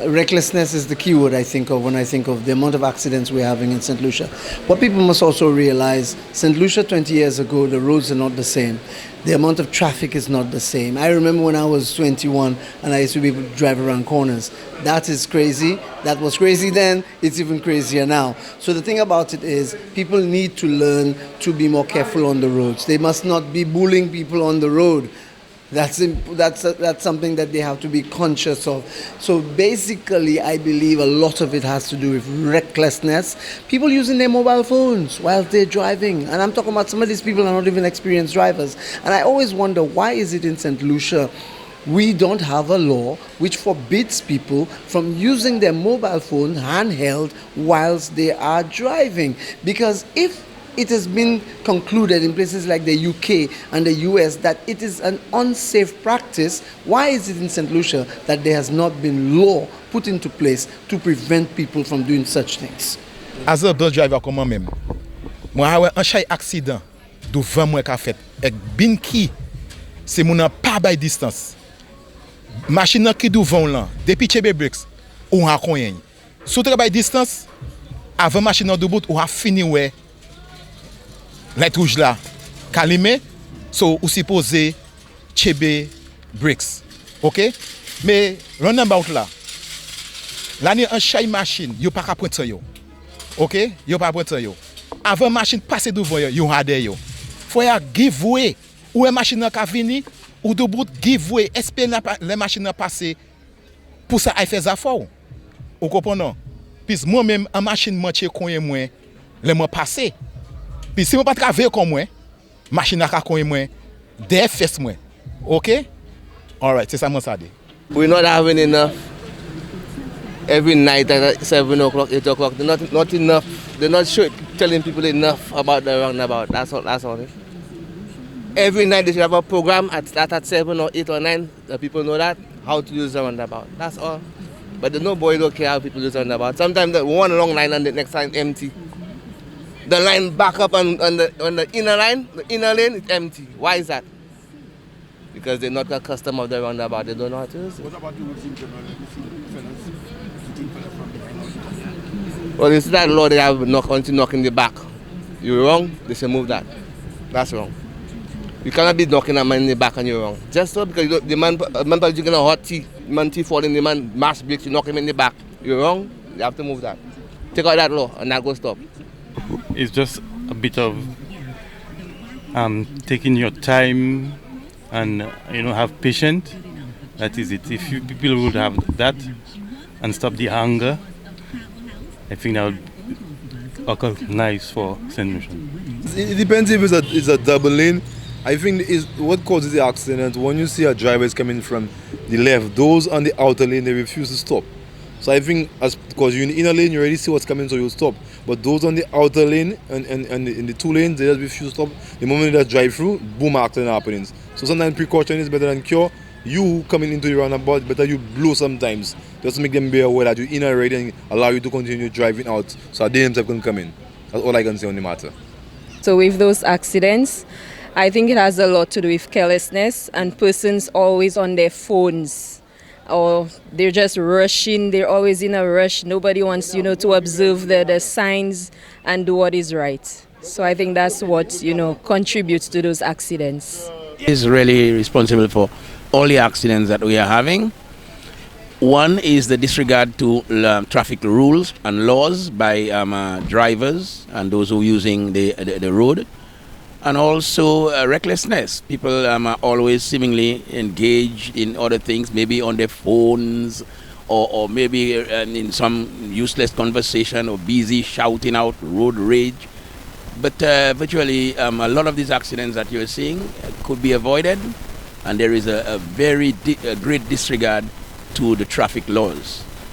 Recklessness is the key word I think of when I think of the amount of accidents we're having in St. Lucia. What people must also realize, St. Lucia 20 years ago, the roads are not the same. The amount of traffic is not the same. I remember when I was 21 and I used to be able to drive around corners. That is crazy. That was crazy then. It's even crazier now. So the thing about it is people need to learn to be more careful on the roads. They must not be bullying people on the road. That's something that they have to be conscious of. So basically, I believe a lot of it has to do with recklessness. People using their mobile phones while they're driving. And I'm talking about some of these people are not even experienced drivers. And I always wonder, why is it in St. Lucia we don't have a law which forbids people from using their mobile phone handheld whilst they are driving? Because if it has been concluded in places like the UK and the US that it is an unsafe practice, why is it in St. Lucia that there has not been law put into place to prevent people from doing such things? As a bus driver comme moi-même, moi j'ai un chay accident devant moi qu'a fait avec bin qui c'est mon pas by distance. Machine qui devant là, depuis chebe brakes, on a connait. Sous travail distance, avant machine de bout, on a fini ouais. Light rouge là, calimé, so ou supposé chebe bricks, ok? Mais roundabout là, l'année un chay machine, yo pas prendre yo, ok? Yo pas prendre yo. Avant machine passer devant yo radé yo. Faut ya give way, ou une machine ka vini, ou de bout give way, espérer les machines passer pour ça ay faire affaire. Ou comprenez? Puis moi même en machine moitié connait moi, les moi passer. Puis si je ne pas travailler comme moi, machine à faire moi, des fesses moi. OK? All right, c'est ça moi ça dit. We're not having enough every night at 7 o'clock, 8 o'clock. They're not enough. They're not telling people enough about the roundabout. That's all it. Every night they should have a program at 7 or 8 or 9. The people know that, how to use the roundabout. That's all. But there's nobody don't care how people use the roundabout. Sometimes the one long line and the next line empty. The line back up on the inner line, the inner lane is empty. Why is that? Because they're not accustomed of the roundabout. They don't know how to use it. What about the roads in general? Well, you see that law they have knock in the back. You're wrong, they should move that. That's wrong. You cannot be knocking a man in the back and you're wrong. Just so because the man drinking a hot tea, the man tea falling, the man mash breaks, you knock him in the back. You're wrong, you have to move that. Take out that law and that go stop. It's just a bit of taking your time and have patience. That is it. If people would have that and stop the anger, I think that would occur nice for St. Lucia. It depends if it's a double lane. I think what causes the accident when you see a driver is coming from the left. Those on the outer lane, they refuse to stop. So I think because you're in the inner lane, you already see what's coming, so you'll stop. But those on the outer lane and in the two lanes, they just refuse to stop. The moment they just drive through, boom, accident happenings. So sometimes precaution is better than cure. You coming into the roundabout, better you blow sometimes. Just to make them be aware that you're in already and allow you to continue driving out so they themselves can come in. That's all I can say on the matter. So with those accidents, I think it has a lot to do with carelessness and persons always on their phones. Or they're just rushing, they're always in a rush. Nobody wants, to observe the signs and do what is right. So I think that's what, contributes to those accidents. Is really responsible for all the accidents that we are having. One is the disregard to traffic rules and laws by drivers and those who are using the road. And also recklessness. People are always seemingly engaged in other things, maybe on their phones or maybe in some useless conversation or busy shouting out road rage. But virtually a lot of these accidents that you're seeing could be avoided, and there is a very great disregard to the traffic laws.